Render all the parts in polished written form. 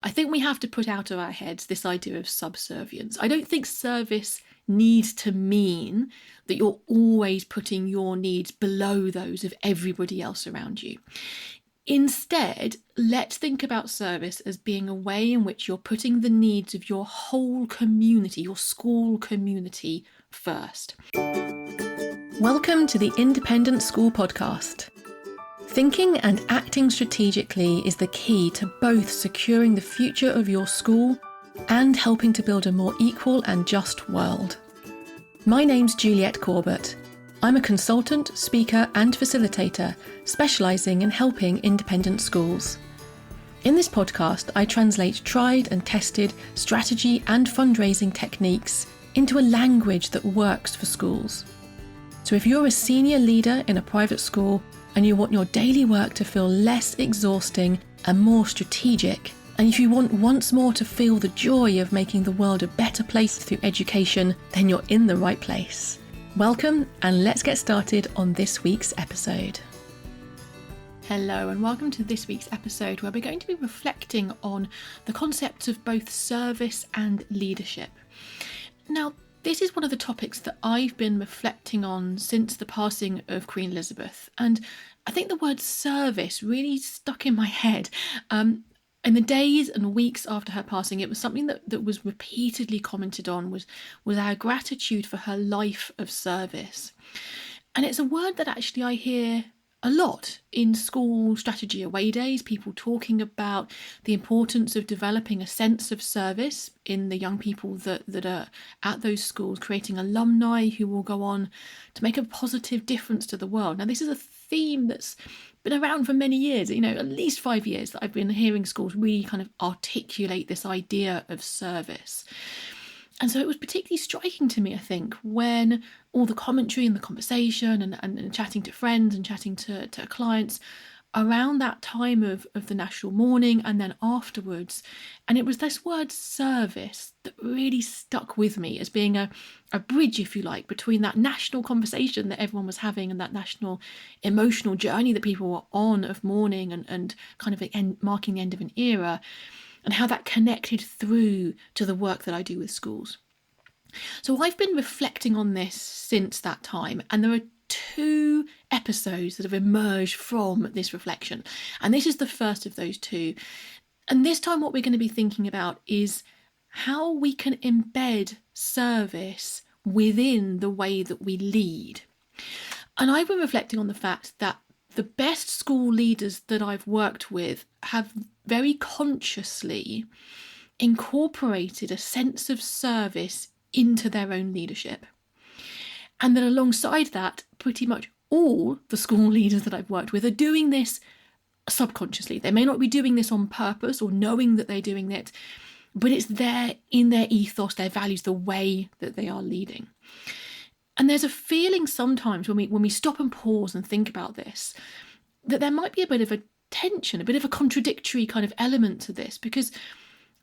I think we have to put out of our heads this idea of subservience. I don't think service needs to mean that you're always putting your needs below those of everybody else around you. Instead, let's think about service as being a way in which you're putting the needs of your whole community, your school community, first. Welcome to the Independent School Podcast. Thinking and acting strategically is the key to both securing the future of your school and helping to build a more equal and just world. My name's Juliette Corbett. I'm a consultant, speaker and facilitator specialising in helping independent schools. In this podcast, I translate tried and tested strategy and fundraising techniques into a language that works for schools. So if you're a senior leader in a private school and you want your daily work to feel less exhausting and more strategic, and if you want once more to feel the joy of making the world a better place through education, then you're in the right place. Welcome, and let's get started on this week's episode. Hello, and welcome to this week's episode where we're going to be reflecting on the concepts of both service and leadership. Now, this is one of the topics that I've been reflecting on since the passing of Queen Elizabeth, and I think the word service really stuck in my head. In the days and weeks after her passing, it was something that was repeatedly commented on, was our gratitude for her life of service. And it's a word that actually I hear a lot in school strategy away days, people talking about the importance of developing a sense of service in the young people that are at those schools, creating alumni who will go on to make a positive difference to the world. Now, this is a theme that's been around for many years, at least 5 years that I've been hearing schools really kind of articulate this idea of service. And so it was particularly striking to me, I think, when all the commentary and the conversation and chatting to friends and chatting to clients around that time of the national mourning and then afterwards. And it was this word service that really stuck with me as being a bridge, if you like, between that national conversation that everyone was having and that national emotional journey that people were on of mourning and kind of marking the end of an era, and how that connected through to the work that I do with schools. So I've been reflecting on this since that time, and there are 2 episodes that have emerged from this reflection, and this is the first of those 2. And this time what we're going to be thinking about is how we can embed service within the way that we lead. And I've been reflecting on the fact that the best school leaders that I've worked with have very consciously incorporated a sense of service into their own leadership. And then alongside that, pretty much all the school leaders that I've worked with are doing this subconsciously. They may not be doing this on purpose or knowing that they're doing it, but it's there in their ethos, their values, the way that they are leading. And there's a feeling sometimes when we stop and pause and think about this, that there might be a bit of a tension, a bit of a contradictory kind of element to this, because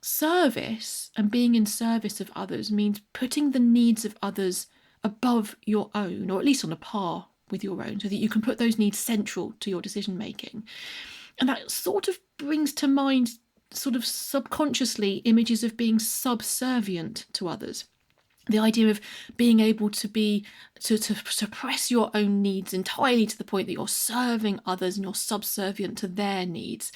service and being in service of others means putting the needs of others above your own, or at least on a par with your own, so that you can put those needs central to your decision making. And that sort of brings to mind, sort of subconsciously, images of being subservient to others. The idea of being able to suppress your own needs entirely to the point that you're serving others and you're subservient to their needs.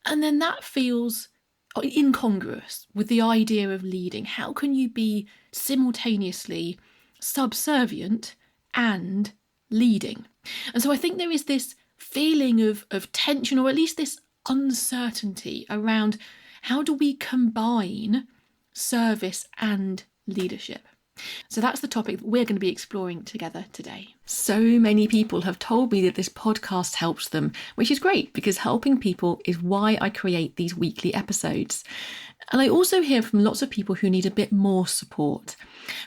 And then that feels incongruous with the idea of leading. How can you be simultaneously subservient and leading? And so I think there is this feeling of tension, or at least this uncertainty around how do we combine service and leadership. So that's the topic that we're going to be exploring together today. So many people have told me that this podcast helps them, which is great because helping people is why I create these weekly episodes. And I also hear from lots of people who need a bit more support.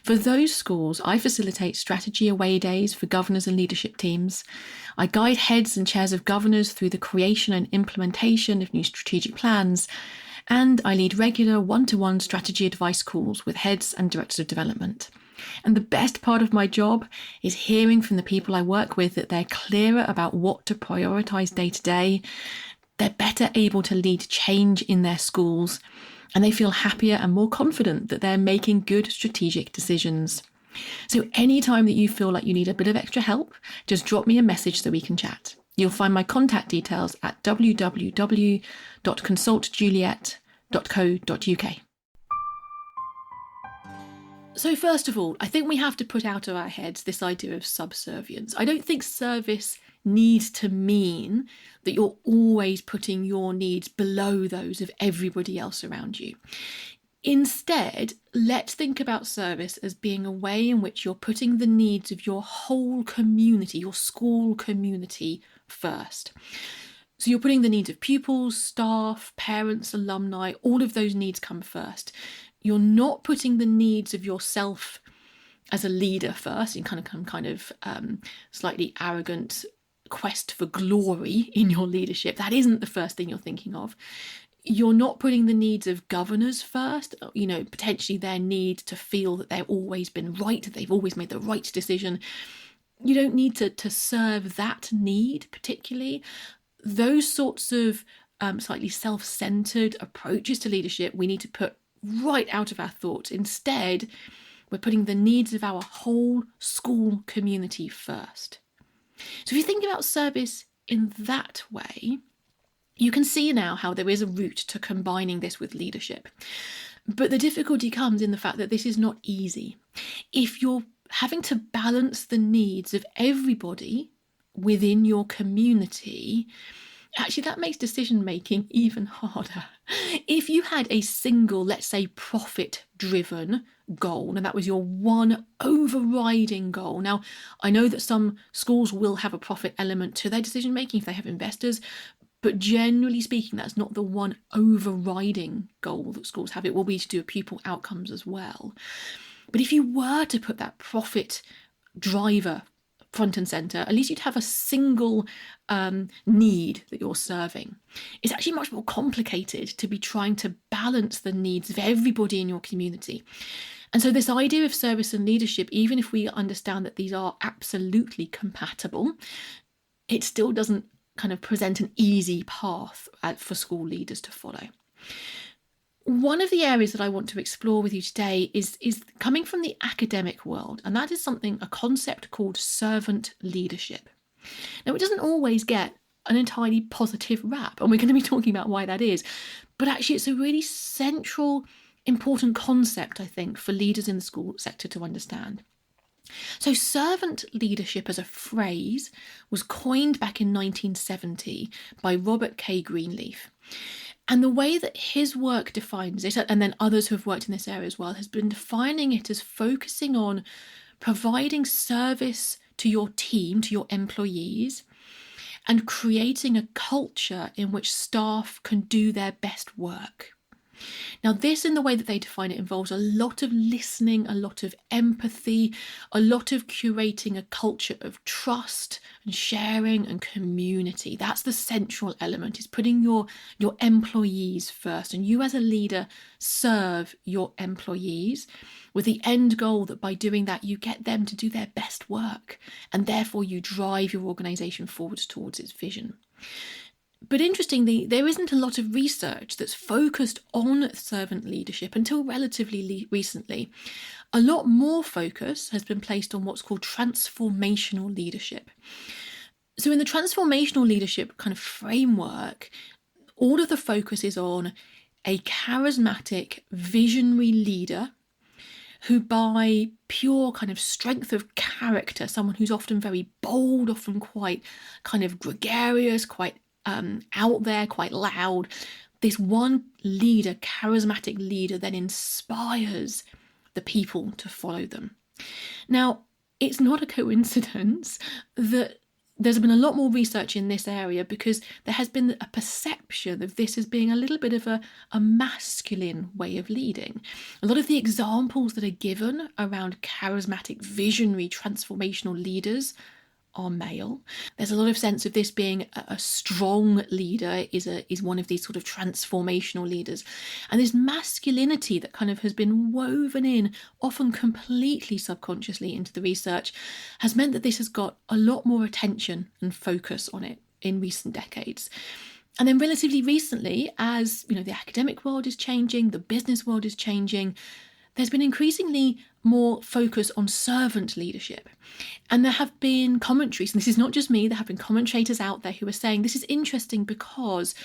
For those schools, I facilitate strategy away days for governors and leadership teams. I guide heads and chairs of governors through the creation and implementation of new strategic plans. And I lead regular one-to-one strategy advice calls with heads and directors of development. And the best part of my job is hearing from the people I work with that they're clearer about what to prioritise day to day, They're better able to lead change in their schools, and they feel happier and more confident that they're making good strategic decisions. So anytime that you feel like you need a bit of extra help, just drop me a message so we can chat. You'll find my contact details at www.consultjuliet.co.uk. So first of all, I think we have to put out of our heads this idea of subservience. I don't think service needs to mean that you're always putting your needs below those of everybody else around you. Instead, let's think about service as being a way in which you're putting the needs of your whole community, your school community, first. So you're putting the needs of pupils, staff, parents, alumni, all of those needs come first. You're not putting the needs of yourself as a leader first in kind of slightly arrogant quest for glory in your leadership. That isn't the first thing you're thinking of. You're not putting the needs of governors first, potentially their need to feel that they've always been right, that they've always made the right decision. You don't need to serve that need particularly. Those sorts of slightly self-centered approaches to leadership we need to put right out of our thoughts. Instead, we're putting the needs of our whole school community first. So if you think about service in that way, you can see now how there is a route to combining this with leadership. But the difficulty comes in the fact that this is not easy. If you're having to balance the needs of everybody within your community, actually that makes decision making even harder. If you had a single, let's say, profit-driven goal, and that was your one overriding goal. Now, I know that some schools will have a profit element to their decision making if they have investors, but generally speaking, that's not the one overriding goal that schools have. It will be to do with pupil outcomes as well. But if you were to put that profit driver front and centre, at least you'd have a single need that you're serving. It's actually much more complicated to be trying to balance the needs of everybody in your community. And so this idea of service and leadership, even if we understand that these are absolutely compatible, it still doesn't kind of present an easy path for school leaders to follow. One of the areas that I want to explore with you today is coming from the academic world, and that is a concept called servant leadership. Now, it doesn't always get an entirely positive rap, and we're going to be talking about why that is, but actually it's a really central, important concept, I think, for leaders in the school sector to understand. So servant leadership as a phrase was coined back in 1970 by Robert K. Greenleaf. And the way that his work defines it, and then others who have worked in this area as well, has been defining it as focusing on providing service to your team, to your employees, and creating a culture in which staff can do their best work. Now, this, in the way that they define it, involves a lot of listening, a lot of empathy, a lot of curating a culture of trust and sharing and community. That's the central element, is putting your employees first. And you as a leader serve your employees with the end goal that by doing that, you get them to do their best work. And therefore, you drive your organisation forward towards its vision. But interestingly, there isn't a lot of research that's focused on servant leadership until relatively recently. A lot more focus has been placed on what's called transformational leadership. So in the transformational leadership kind of framework, all of the focus is on a charismatic, visionary leader who, by pure kind of strength of character, someone who's often very bold, often quite kind of gregarious, quite out there, quite loud, this one leader, charismatic leader, then inspires the people to follow them. Now, it's not a coincidence that there's been a lot more research in this area, because there has been a perception of this as being a little bit of a masculine way of leading. A lot of the examples that are given around charismatic, visionary, transformational leaders are male. There's a lot of sense of this being a strong leader is one of these sort of transformational leaders. And this masculinity that kind of has been woven in, often completely subconsciously, into the research has meant that this has got a lot more attention and focus on it in recent decades. And then relatively recently, as the academic world is changing, the business world is changing, there's been increasingly more focus on servant leadership. And there have been commentaries, and this is not just me, there have been commentators out there who are saying this is interesting because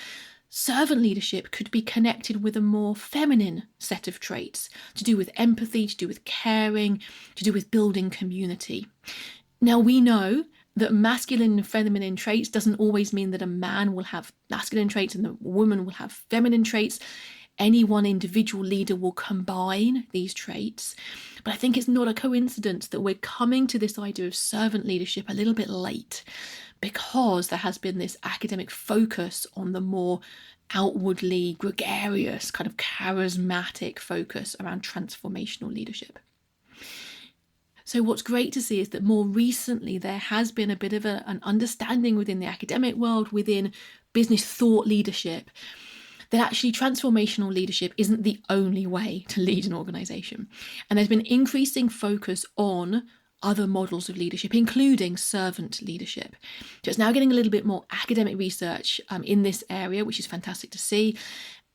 servant leadership could be connected with a more feminine set of traits to do with empathy, to do with caring, to do with building community. Now, we know that masculine and feminine traits doesn't always mean that a man will have masculine traits and a woman will have feminine traits. Any one individual leader will combine these traits. But I think it's not a coincidence that we're coming to this idea of servant leadership a little bit late, because there has been this academic focus on the more outwardly gregarious, kind of charismatic focus around transformational leadership. So what's great to see is that more recently there has been a bit of an understanding within the academic world, within business thought leadership, that actually transformational leadership isn't the only way to lead an organisation. And there's been increasing focus on other models of leadership, including servant leadership. So it's now getting a little bit more academic research in this area, which is fantastic to see.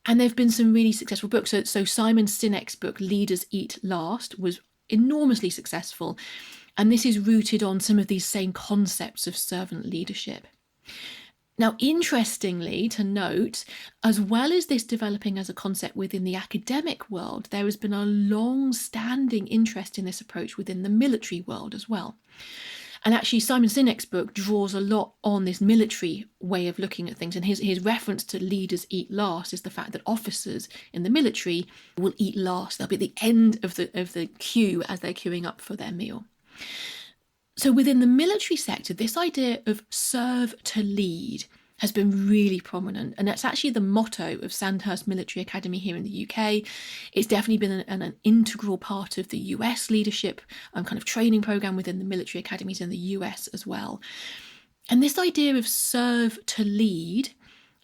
And there have been some really successful books. So Simon Sinek's book, Leaders Eat Last, was enormously successful. And this is rooted on some of these same concepts of servant leadership. Now, interestingly to note, as well as this developing as a concept within the academic world, there has been a long-standing interest in this approach within the military world as well. And actually, Simon Sinek's book draws a lot on this military way of looking at things. And his reference to leaders eat last is the fact that officers in the military will eat last. They'll be at the end of the queue as they're queuing up for their meal. So within the military sector, this idea of serve to lead has been really prominent. And that's actually the motto of Sandhurst Military Academy here in the UK. It's definitely been an integral part of the US leadership kind of training program within the military academies in the US as well. And this idea of serve to lead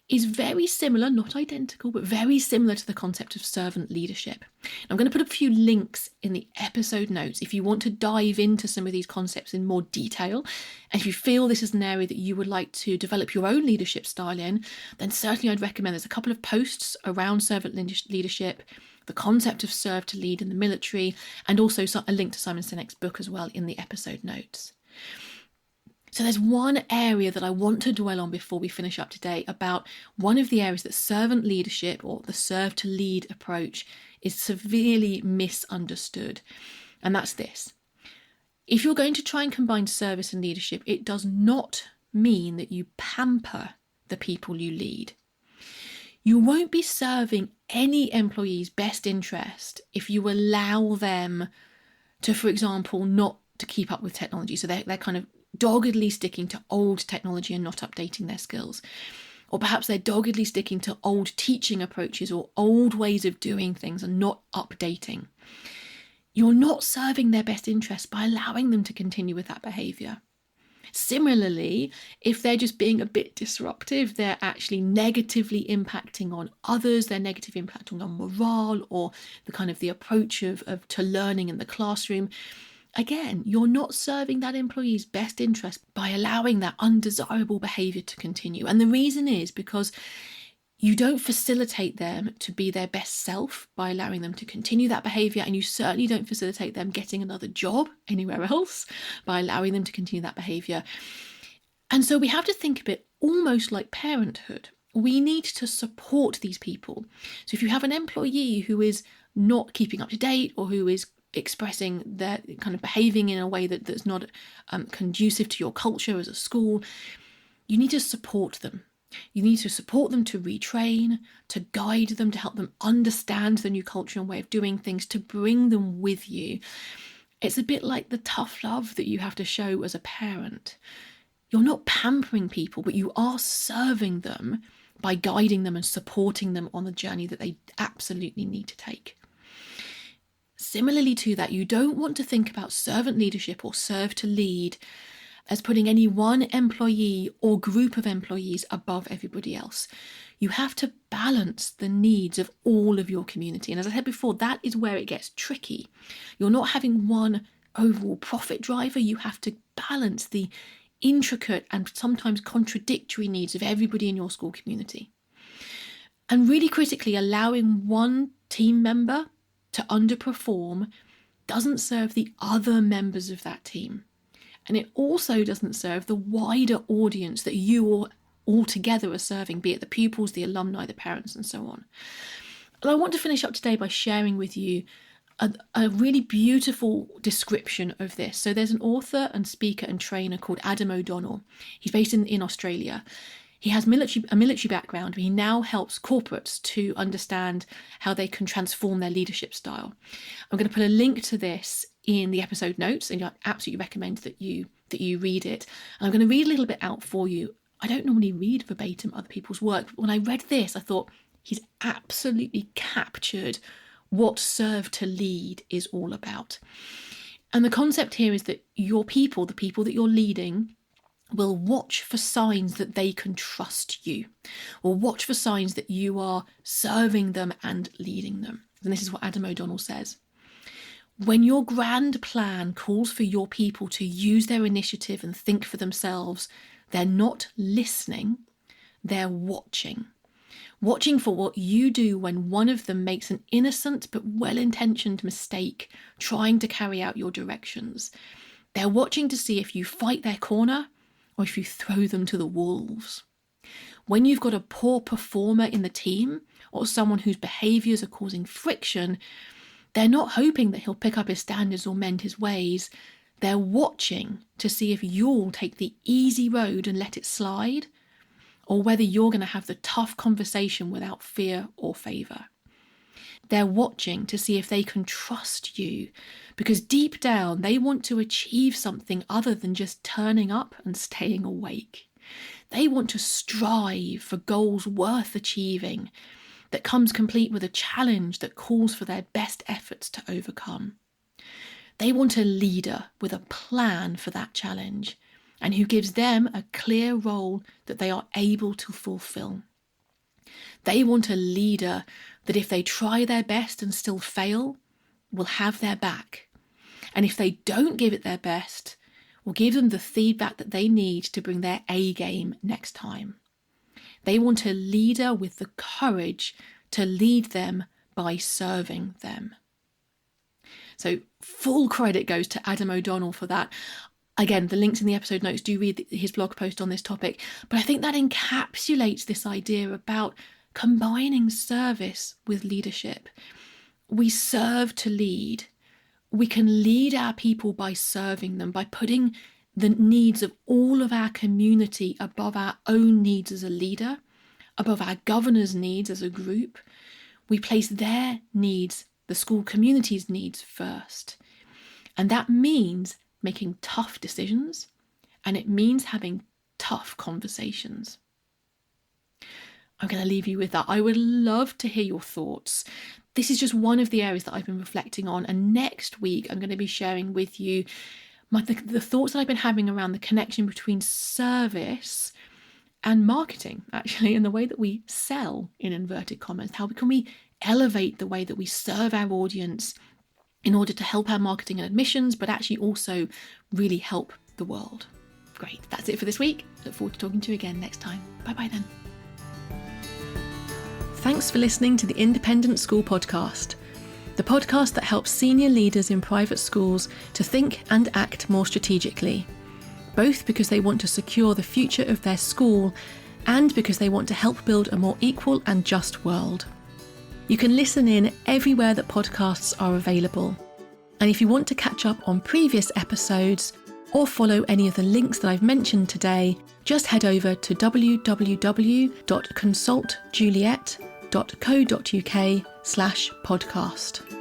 is very similar, not identical, but very similar to the concept of servant leadership. I'm going to put a few links in the episode notes if you want to dive into some of these concepts in more detail. And if you feel this is an area that you would like to develop your own leadership style in, then certainly I'd recommend there's a couple of posts around servant leadership, the concept of serve to lead in the military, and also a link to Simon Sinek's book as well in the episode notes. So there's one area that I want to dwell on before we finish up today about one of the areas that servant leadership, or the serve to lead approach, is severely misunderstood. And that's this. If you're going to try and combine service and leadership, it does not mean that you pamper the people you lead. You won't be serving any employee's best interest if you allow them to, for example, not to keep up with technology. So they're kind of doggedly sticking to old technology and not updating their skills. Or perhaps they're doggedly sticking to old teaching approaches or old ways of doing things and not updating. You're not serving their best interest by allowing them to continue with that behaviour. Similarly, if they're just being a bit disruptive, they're actually negatively impacting on others, they're negatively impacting on morale or the approach to learning in the classroom. Again, you're not serving that employee's best interest by allowing that undesirable behaviour to continue. And the reason is because you don't facilitate them to be their best self by allowing them to continue that behaviour, and you certainly don't facilitate them getting another job anywhere else by allowing them to continue that behaviour. And so we have to think of it almost like parenthood. We need to support these people. So if you have an employee who is not keeping up to date or who is expressing their kind of behaving in a way that's not conducive to your culture as a school, you need to support them. You need to support them to retrain, to guide them, to help them understand the new culture and way of doing things, to bring them with you. It's a bit like the tough love that you have to show as a parent. You're not pampering people, but you are serving them by guiding them and supporting them on the journey that they absolutely need to take. Similarly to that, you don't want to think about servant leadership or serve to lead as putting any one employee or group of employees above everybody else. You have to balance the needs of all of your community. And as I said before, that is where it gets tricky. You're not having one overall profit driver. You have to balance the intricate and sometimes contradictory needs of everybody in your school community. And really critically, allowing one team member to underperform doesn't serve the other members of that team. And it also doesn't serve the wider audience that you all together are serving, be it the pupils, the alumni, the parents, and so on. And I want to finish up today by sharing with you a really beautiful description of this. So there's an author and speaker and trainer called Adam O'Donnell. He's based in Australia. He has a military background, but he now helps corporates to understand how they can transform their leadership style. I'm going to put a link to this in the episode notes, and I absolutely recommend that you read it. And I'm going to read a little bit out for you. I don't normally read verbatim other people's work, but when I read this, I thought he's absolutely captured what Serve to Lead is all about. And the concept here is that your people, the people that you're leading, will watch for signs that they can trust you, or watch for signs that you are serving them and leading them. And this is what Adam O'Donnell says. When your grand plan calls for your people to use their initiative and think for themselves, they're not listening, they're watching. Watching for what you do when one of them makes an innocent but well-intentioned mistake trying to carry out your directions. They're watching to see if you fight their corner or if you throw them to the wolves. When you've got a poor performer in the team or someone whose behaviours are causing friction, they're not hoping that he'll pick up his standards or mend his ways. They're watching to see if you'll take the easy road and let it slide, or whether you're going to have the tough conversation without fear or favour. They're watching to see if they can trust you, because deep down they want to achieve something other than just turning up and staying awake. They want to strive for goals worth achieving, that comes complete with a challenge that calls for their best efforts to overcome. They want a leader with a plan for that challenge, and who gives them a clear role that they are able to fulfill. They want a leader that if they try their best and still fail, will have their back. And if they don't give it their best, will give them the feedback that they need to bring their A game next time. They want a leader with the courage to lead them by serving them. So full credit goes to Adam O'Donnell for that. Again, the links in the episode notes, do read his blog post on this topic. But I think that encapsulates this idea about combining service with leadership. We serve to lead. We can lead our people by serving them, by putting the needs of all of our community above our own needs as a leader, above our governor's needs as a group. We place their needs, the school community's needs, first. And that means making tough decisions, and it means having tough conversations. I'm going to leave you with that. I would love to hear your thoughts. This is just one of the areas that I've been reflecting on, and next week I'm going to be sharing with you the thoughts that I've been having around the connection between service and marketing, actually, and the way that we sell, in inverted commas. How can we elevate the way that we serve our audience in order to help our marketing and admissions, but actually also really help the world? Great, that's it for this week. Look forward to talking to you again next time. Bye-bye then. Thanks for listening to the Independent School Podcast, the podcast that helps senior leaders in private schools to think and act more strategically, both because they want to secure the future of their school and because they want to help build a more equal and just world. You can listen in everywhere that podcasts are available. And if you want to catch up on previous episodes or follow any of the links that I've mentioned today, just head over to www.consultjuliet.co.uk/podcast.